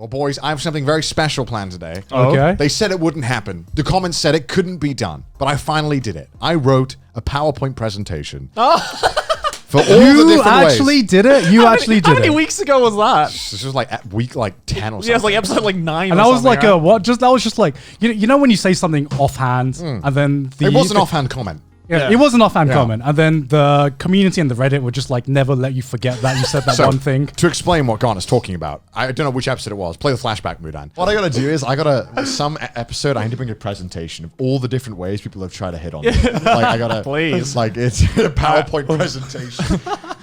Well, boys, I have something very special planned today. Okay. They said it wouldn't happen. The comments said it couldn't be done, but I finally did it. I wrote a PowerPoint presentation. For all the different actually ways. did it? You actually did it. How many weeks ago was that? This was like at week 10 or something. Yeah, it's like episode 9 And or that was like something, right? that was just like you know when you say something offhand and then It was an offhand comment. Yeah, Yeah. it was an offhand Yeah. comment, and then the community and the Reddit would just like never let you forget that you said that So, one thing. to explain what Garner's talking about, I don't know which episode it was. Play the flashback, Mudan. What I gotta do is, some episode, I need to bring a presentation of all the different ways people have tried to hit on me. Like, I gotta, Please. like, it's a PowerPoint presentation.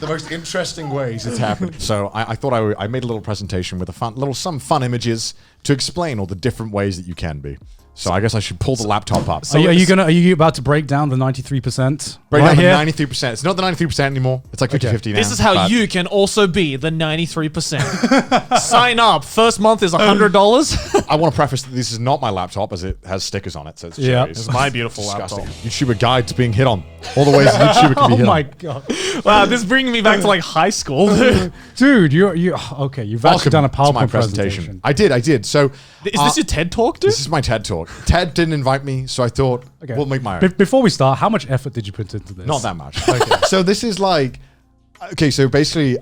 The most interesting ways it's happened. So I thought I made a little presentation with some fun images to explain all the different ways that you can be. So I guess I should pull the laptop up. Are you about to break down the 93%? Break right down here? the 93%. It's not the 93% anymore. It's like 50-50 now. This is how but- you can also be the 93%. Sign up. First month is $100. I want to preface that this is not my laptop, as it has stickers on it. So it's Yeah. cherries. It's my beautiful Disgusting. laptop. YouTuber guide to being hit on. All the ways a YouTuber can be Oh hit my on. god, Wow, this is bringing me back to like high school. dude, you've actually done a Welcome to my PowerPoint presentation. I did. So Is this your TED talk, dude? this is my TED talk. Ted didn't invite me, so I thought Okay. we'll make my own. Before we start, how much effort did you put into this? Not that much. Okay. So this is like, okay, so basically,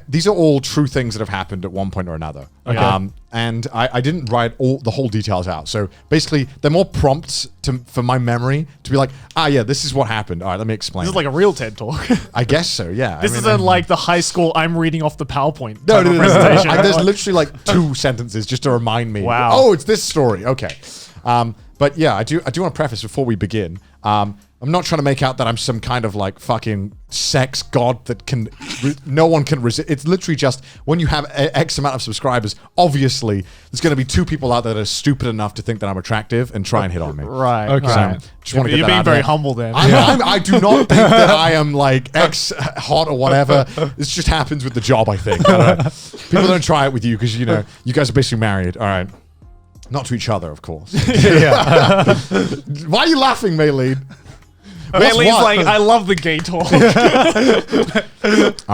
these are all true things that have happened at one point or another. Okay. And I didn't write the whole details out. So basically, they're more prompts for my memory to be like, yeah, this is what happened. All right, let me explain. This is like a real TED talk. I guess so, yeah. This isn't like the high school I'm reading off the PowerPoint No, type no, of no, presentation. There's literally like 2 sentences just to remind me. Wow. Oh, it's this story. Okay. But yeah, I do want to preface before we begin. I'm not trying to make out that I'm some kind of like fucking sex god that no one can resist. It's literally just when you have X amount of subscribers, obviously there's going to be 2 people out there that are stupid enough to think that I'm attractive and try and hit on me. Right. Okay. right. So, just want to get You're that being out very there. humble then. I do not think that I am like X hot or whatever. This just happens with the job, I think. I don't know. People don't try it with you because, you know, you guys are basically married. All right. Not to each other, of course. Why are you laughing, Mayleen? Bailey's like, I love the gay talk. All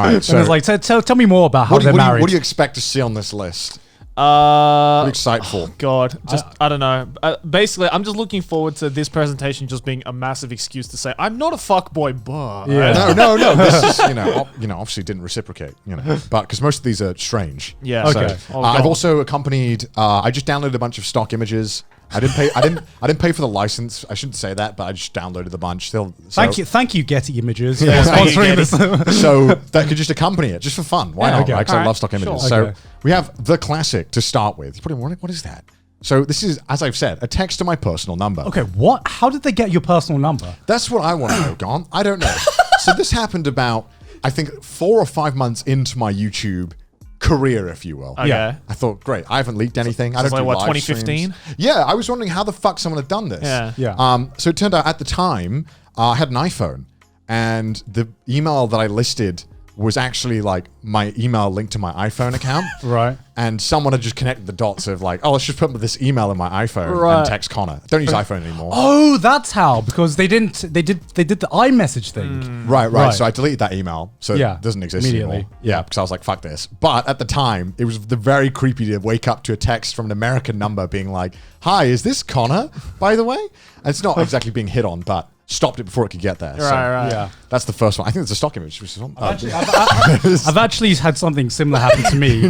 right, And so it's like, tell me more about how they're married. what do you expect to see on this list? What are you excited for? God, I don't know. Basically, I'm just looking forward to this presentation just being a massive excuse to say I'm not a fuckboy, but Yeah. No. This is, you know, obviously didn't reciprocate, you know, but because most of these are strange. Yeah. Okay. So, Oh, I've God. also accompanied. I just downloaded a bunch of stock images. I didn't pay. I didn't pay for the license. I shouldn't say that, but I just downloaded a bunch. Thank you, Getty Images, for thank you, sponsoring Getty. this. So that could just accompany it, just for fun. Why Yeah, not? okay. Because I Alright, love stock images. sure. So Okay. we have the classic to start with. What is that? So this is, as I've said, a text to my personal number. Okay, what? How did they get your personal number? That's what I want to know, Gon. I don't know. So this happened about, I think, 4 or 5 months into my YouTube career, if you will. Okay. Yeah. I thought, great, I haven't leaked anything. I it's don't do like, what, live 2015? streams. Yeah, I was wondering how the fuck someone had done this. Yeah. Yeah. So it turned out at the time, I had an iPhone, and the email that I listed was actually like my email linked to my iPhone account. Right. And someone had just connected the dots of like, oh, let's just put this email in my iPhone Right. and text Connor. Don't use iPhone anymore. Oh, that's how, because they did the iMessage thing. Right. Right. So I deleted that email, so Yeah, it doesn't exist immediately. anymore. Yeah, because I was like, fuck this. But at the time, it was very creepy to wake up to a text from an American number being like, hi, is this Connor, by the way? And it's not exactly being hit on, but stopped it before it could get there. So Right. Yeah. that's the first one. I think it's a stock image. Which is on, I've actually had something similar happen to me.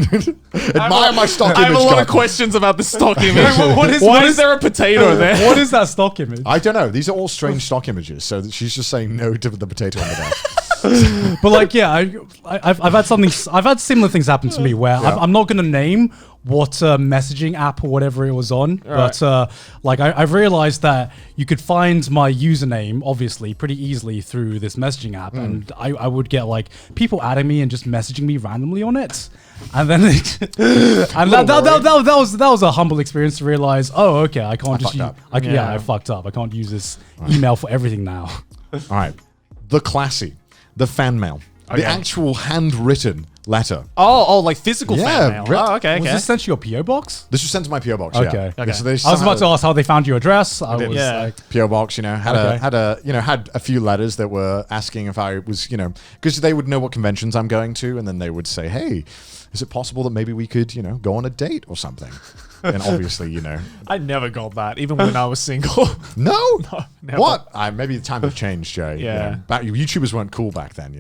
admire my stock I image. have a lot of God. questions about the stock image. what Why is there a potato there? What is that stock image? I don't know. These are all strange stock images. So she's just saying no to the potato on the desk. But like, yeah, I've had similar things happen to me where Yeah. I'm not gonna name what messaging app or whatever it was on, but like I've realized that you could find my username obviously pretty easily through this messaging app, and I would get like people adding me and just messaging me randomly on it, and then that was a humble experience to realize, oh, okay, I can't just fucked use, up. I fucked up. I can't use this email for everything now. All right. The classy. The fan mail. Okay. The actual handwritten letter. Oh, like physical Yeah, fan mail. rip- Oh, okay, Was okay. this sent to your PO box? This was sent to my PO box. Okay. Yeah. Okay. So they I was about to ask how they found your address. I was Yeah. like, PO box, you know, had Okay. a few letters that were asking if I was, you know, because they would know what conventions I'm going to, and then they would say, hey, is it possible that maybe we could, go on a date or something? And obviously, I never got that, even when I was single. no, never. what? Maybe the times have changed, Jay. Yeah. YouTubers weren't cool back then,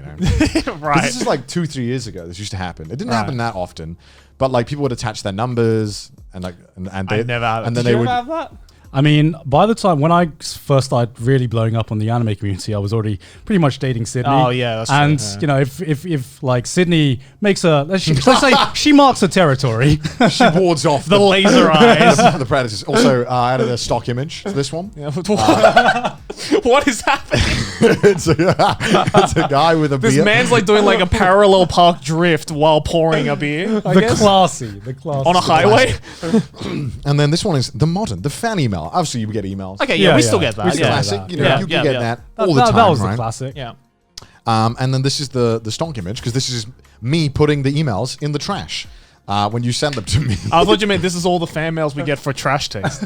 Right. This is like 2-3 years ago. This used to happen. It didn't happen that often, but like people would attach their numbers and they I never had. and Did then you they would. ever have that? I mean, by the time when I first started really blowing up on the anime community, I was already pretty much dating Sydney. Oh, yeah, that's true, and yeah. you know, if like Sydney makes let's say she marks her territory. She wards off The laser eyes. the predators. Also, I added a stock image to this one. Yeah, what is happening? it's a guy with a This beard. man's like doing like a parallel park drift while pouring a beer. I the guess. classy On a highway. And then this one is the modern, the fan email. Obviously, you get emails. Okay, yeah, Yeah, we yeah. still get that. We It's still yeah. get classic. that. You Yeah, can yeah, get yeah. that all the time, that was right? the classic. Yeah. And then this is the stonk image because this is me putting the emails in the trash when you send them to me. I thought you meant this is all the fan mails we get for trash text.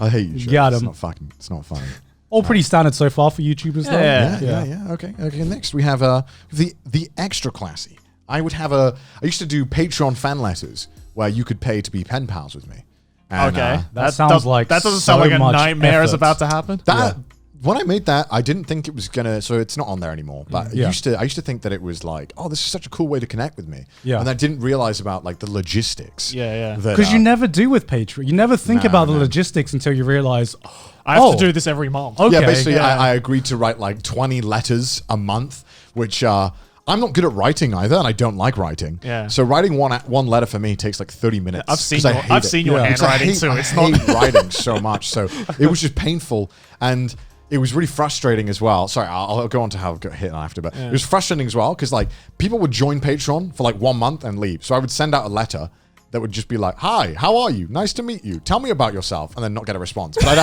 I hate you. Sure. Got It's him. not fucking. It's not funny. All pretty standard so far for YouTubers, though. Yeah. Yeah. Okay. Next we have the extra classy. I used to do Patreon fan letters where you could pay to be pen pals with me. And, Okay. That sounds like that doesn't so sound like a much nightmare is effort. about to happen. When I made that, I didn't think it was gonna. So it's not on there anymore. But Yeah. I used to think that it was like, oh, this is such a cool way to connect with me. Yeah. And I didn't realize about like the logistics. Yeah. Because you never do with Patreon. You never think No, about the no. logistics until you realize, I have Oh. to do this every month. okay, Yeah, basically, yeah. I agreed to write like 20 letters a month, which I'm not good at writing either, and I don't like writing. Yeah. So writing one letter for me takes like 30 minutes. I've seen 'cause I your, hate I've it. seen your Yeah. Because I handwriting hate, too. I It's not. hate writing so much. So it was just painful, and it was really frustrating as well. Sorry, I'll go on to how it got hit after, but it was frustrating as well because like people would join Patreon for like 1 month and leave. So I would send out a letter that would just be like, "Hi, how are you? Nice to meet you. Tell me about yourself," and then not get a response. But I'd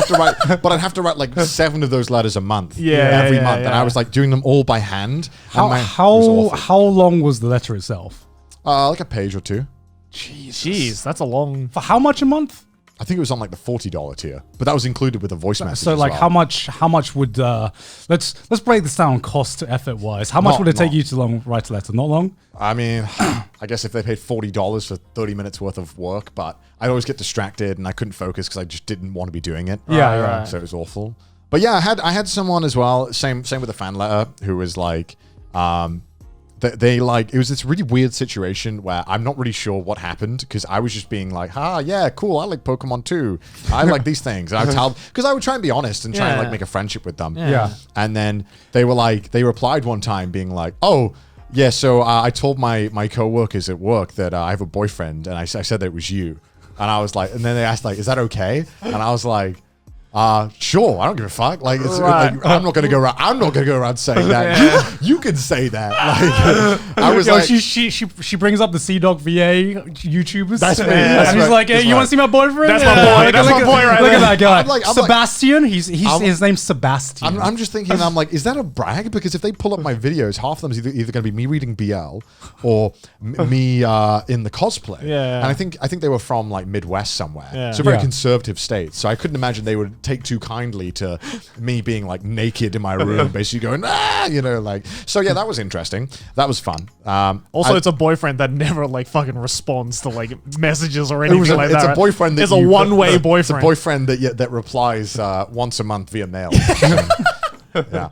have to write like 7 of those letters a month, every Yeah, month, and yeah. I was like doing them all by hand. and it was How awful. how long was the letter itself? Like a page or two. Jeez, that's a long. For how much a month? I think it was on like the $40 tier, but that was included with a voice message. So as like well. how much would let's break this down cost to effort wise. How much Not- would it take not- you to write a letter? Not long. I mean, I guess if they paid $40 for 30 minutes worth of work, but I'd always get distracted and I couldn't focus because I just didn't want to be doing it. Yeah, right. So it was awful. But yeah, I had someone as well. Same with a fan letter who was like, they like it was this really weird situation where I'm not really sure what happened because I was just being like, yeah, cool, I like Pokemon too. I like these things. And I would tell because I would try and be honest and try and like Yeah. make a friendship with them. Yeah. And then they replied one time being like, oh, yeah, so I told my coworkers at work that I have a boyfriend, and I said that it was you. And I was like, and then they asked like, is that okay? And I was like, sure, I don't give a fuck. Like, it's, Right. like I'm not gonna go around saying that. You can say that. Like, I was Yo, like, she brings up the CDog VA YouTubers. That's me, And that's he's right, like, hey, that's you want right. to see my boyfriend? That's my boy, Look, that's look my at- boy right Look there. at that guy. I'm like- Sebastian. I'm- His name's Sebastian. I'm just thinking, I'm like, is that a brag? Because if they pull up my videos, half of them is either going to be me reading BL or me in the cosplay. Yeah. And I think they were from like Midwest somewhere. Yeah. So very Yeah. conservative states. So I couldn't imagine they would take too kindly to me being like naked in my room, basically going, like. So yeah, that was interesting. That was fun. Also, I- it's a boyfriend that never like fucking responds to like messages or it anything was like that. it's a right? boyfriend that It's a you- one-way It's a boyfriend. boyfriend that replies once a month via mail. Yeah.